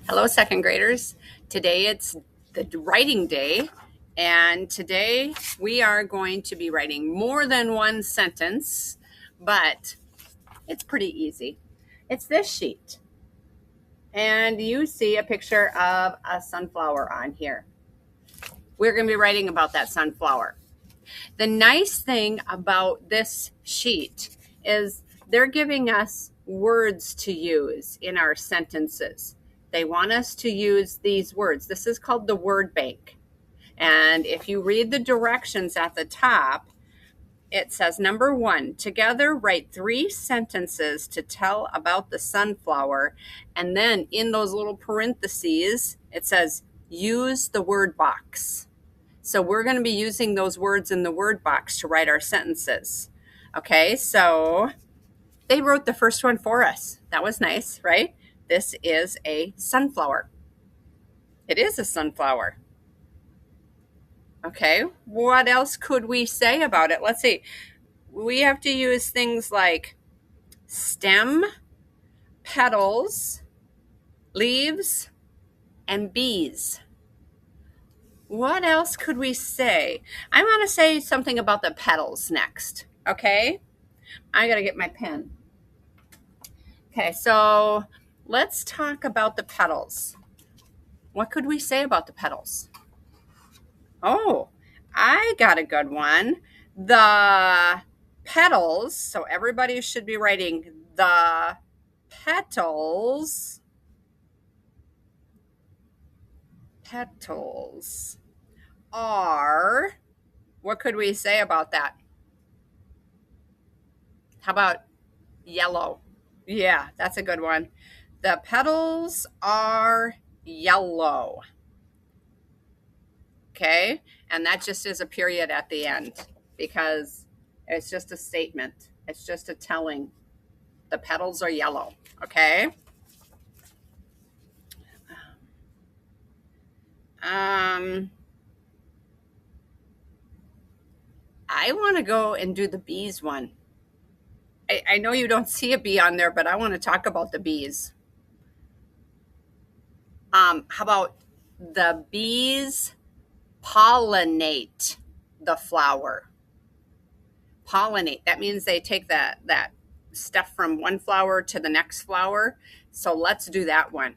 Hello, second graders. Today it's the writing day, and today we are going to be writing more than one sentence, but it's pretty easy. It's this sheet, and you see a picture of a sunflower on here. We're going to be writing about that sunflower. The nice thing about this sheet is they're giving us words to use in our sentences. They want us to use these words. This is called the word bank. And if you read the directions at the top, it says number 1, together write 3 sentences to tell about the sunflower. And then in those little parentheses, it says use the word box. So we're going to be using those words in the word box to write our sentences. Okay, so they wrote the first one for us. That was nice, right? This is a sunflower. It is a sunflower. Okay, what else could we say about it? Let's see. We have to use things like stem, petals, leaves, and bees. What else could we say? I want to say something about the petals next, okay? I got to get my pen. Okay, so let's talk about the petals. What could we say about the petals? Oh, I got a good one. The petals, so everybody should be writing the petals. Petals are, what could we say about that? How about yellow? Yeah, that's a good one. The petals are yellow. Okay, and that just is a period at the end because it's just a statement. It's just a telling. The petals are yellow. Okay. I want to go and do the bees one. I know you don't see a bee on there, but I want to talk about the bees. How about the bees pollinate the flower? Pollinate. That means they take that stuff from one flower to the next flower. So let's do that one.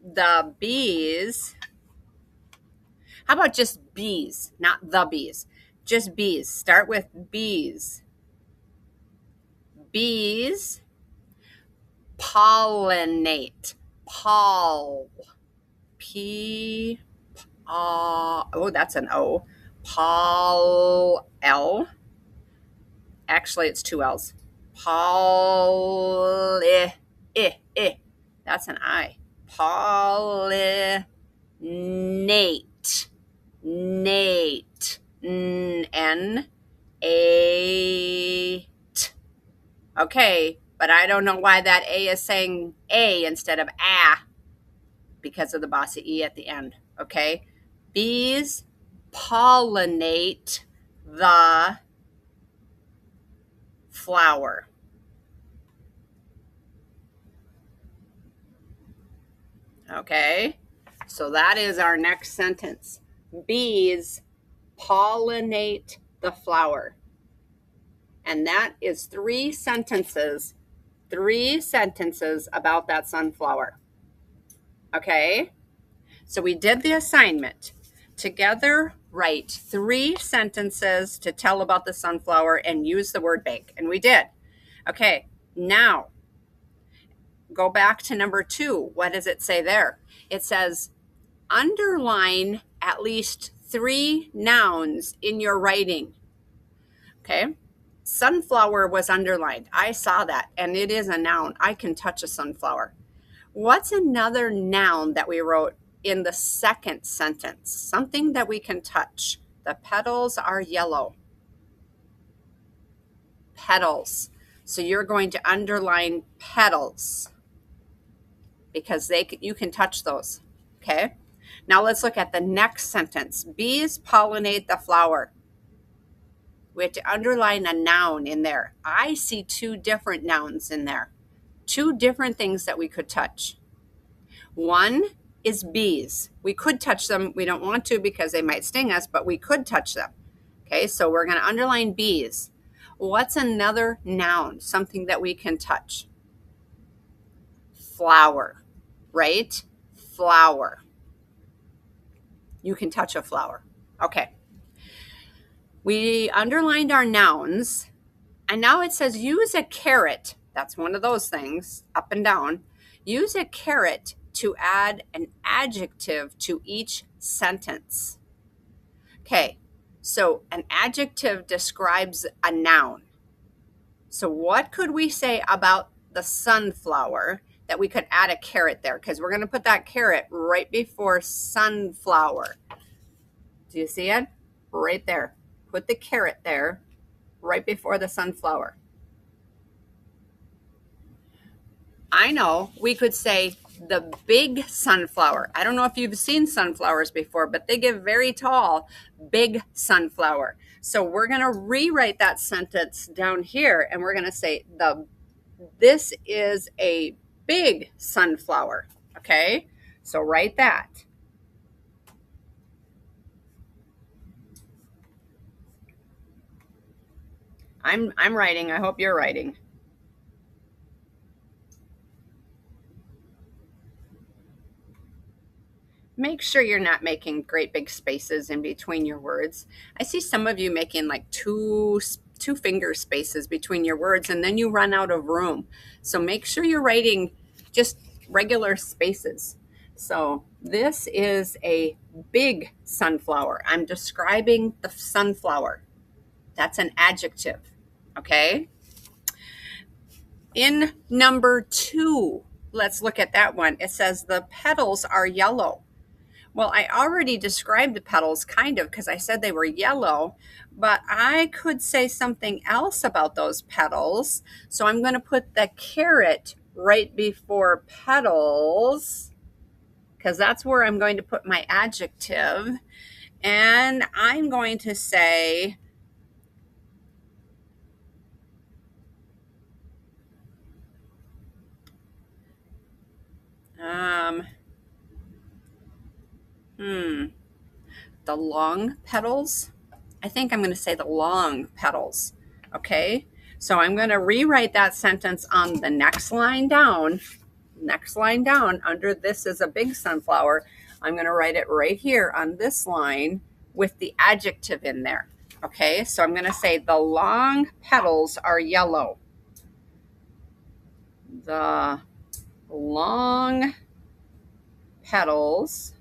The bees. How about just bees, not the bees? Just bees. Start with bees. Bees pollinate. P. Oh, that's an O. L. Actually, it's 2 L's. That's an I. Pollinate. Nate. N-A-T. Okay, but I don't know why that A is saying A instead of A because of the bossy E at the end. Okay, bees pollinate the flower. Okay, so that is our next sentence. Bees pollinate the flower. And that is 3 sentences about that sunflower. Okay, so we did the assignment. Together, write 3 sentences to tell about the sunflower and use the word bank. And we did. Okay, now go back to number 2. What does it say there? It says, underline at least 3 nouns in your writing. Okay, sunflower was underlined. I saw that, and it is a noun. I can touch a sunflower. What's another noun that we wrote in the second sentence? Something that we can touch. The petals are yellow. Petals. So you're going to underline petals because you can touch those. Okay. Now let's look at the next sentence. Bees pollinate the flower. We have to underline a noun in there. I see 2 different nouns in there. 2 different things that we could touch. One is bees. We could touch them. We don't want to because they might sting us, but we could touch them. Okay, so we're going to underline bees. What's another noun, something that we can touch? Flower, right? Flower. You can touch a flower. Okay. We underlined our nouns, and now it says use a caret. That's one of those things, up and down. Use a caret to add an adjective to each sentence. Okay, so an adjective describes a noun. So what could we say about the sunflower that we could add a caret there? Because we're going to put that caret right before sunflower. Do you see it? Right there. Put the caret there right before the sunflower. I know we could say the big sunflower. I don't know if you've seen sunflowers before, but they get very tall. Big sunflower. So we're going to rewrite that sentence down here, and we're going to say this is a big sunflower. Okay? So write that. I'm writing. I hope you're writing. Make sure you're not making great big spaces in between your words. I see some of you making like two finger spaces between your words, and then you run out of room. So make sure you're writing just regular spaces. So this is a big sunflower. I'm describing the sunflower. That's an adjective. Okay? In number 2, let's look at that one. It says the petals are yellow. Well, I already described the petals kind of because I said they were yellow, but I could say something else about those petals. So I'm going to put the caret right before petals because that's where I'm going to put my adjective. And I'm going to say the long petals. I think I'm going to say the long petals. Okay, so I'm going to rewrite that sentence on the next line down. Next line down under this is a big sunflower. I'm going to write it right here on this line with the adjective in there. Okay, so I'm going to say the long petals are yellow. The long petals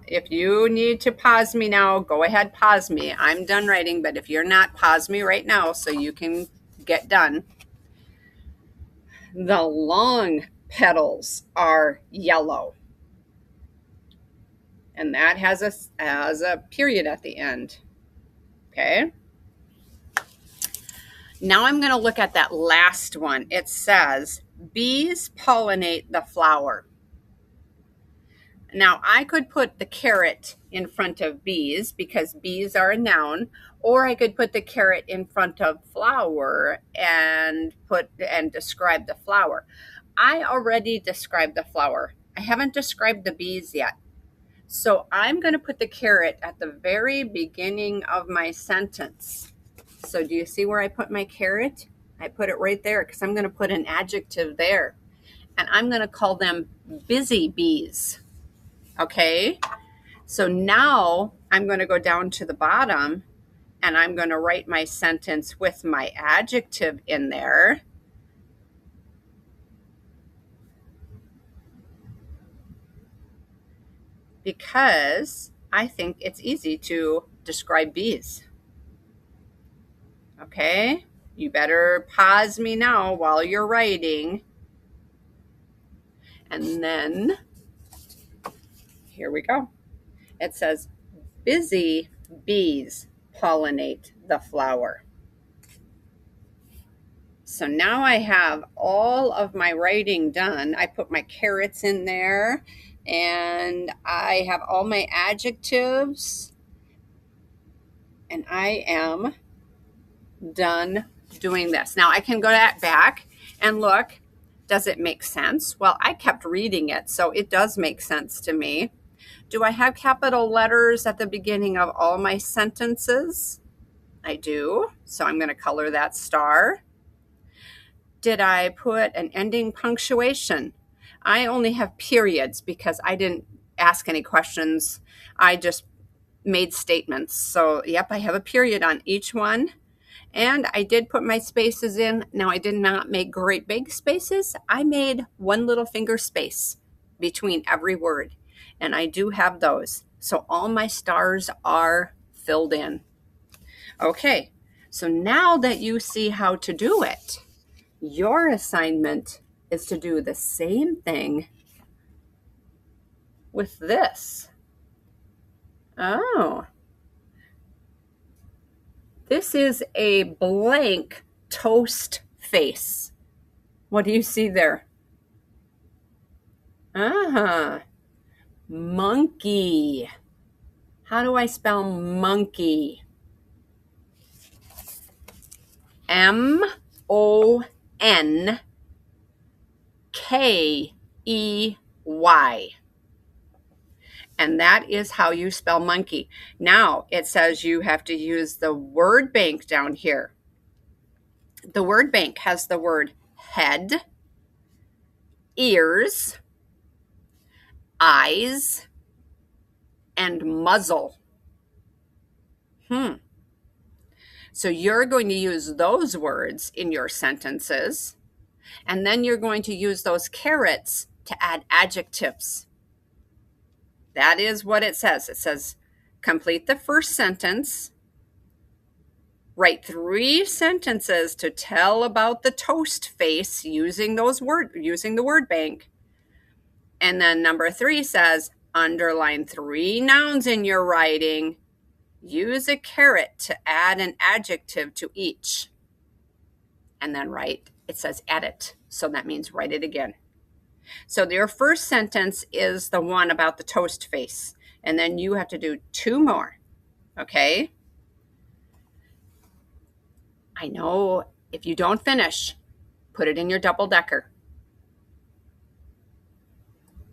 if you need to pause me now, go ahead, pause me. I'm done writing, but if you're not, pause me right now so you can get done. The long petals are yellow. And that has a period at the end. Okay. Now I'm going to look at that last one. It says, bees pollinate the flower. Now, I could put the caret in front of bees because bees are a noun, or I could put the caret in front of flower and describe the flower. I already described the flower. I haven't described the bees yet. So I'm going to put the caret at the very beginning of my sentence. So do you see where I put my caret? I put it right there because I'm going to put an adjective there. And I'm going to call them busy bees. Okay, so now I'm going to go down to the bottom and I'm going to write my sentence with my adjective in there. Because I think it's easy to describe bees. Okay, you better pause me now while you're writing. And then here we go. It says, busy bees pollinate the flower. So now I have all of my writing done. I put my carets in there and I have all my adjectives and I am done doing this. Now I can go back and look, does it make sense? Well, I kept reading it, so it does make sense to me. Do I have capital letters at the beginning of all my sentences? I do, so I'm going to color that star. Did I put an ending punctuation? I only have periods because I didn't ask any questions. I just made statements. So, yep, I have a period on each one. And I did put my spaces in. Now, I did not make great big spaces. I made one little finger space between every word. And I do have those. So all my stars are filled in. Okay, so now that you see how to do it, your assignment is to do the same thing with this. Oh, this is a blank toast face. What do you see there? Monkey. How do I spell monkey? M-O-N-K-E-Y. And that is how you spell monkey. Now it says you have to use the word bank down here. The word bank has the word head, ears, eyes, and muzzle. So you're going to use those words in your sentences, and then you're going to use those carets to add adjectives. That is what it says. It says, complete the first sentence, write 3 sentences to tell about the toast face using the word bank. And then number 3 says, underline 3 nouns in your writing. Use a caret to add an adjective to each. And then write, it says edit. So that means write it again. So your first sentence is the one about the toast face. And then you have to do 2 more. Okay? I know if you don't finish, put it in your double decker.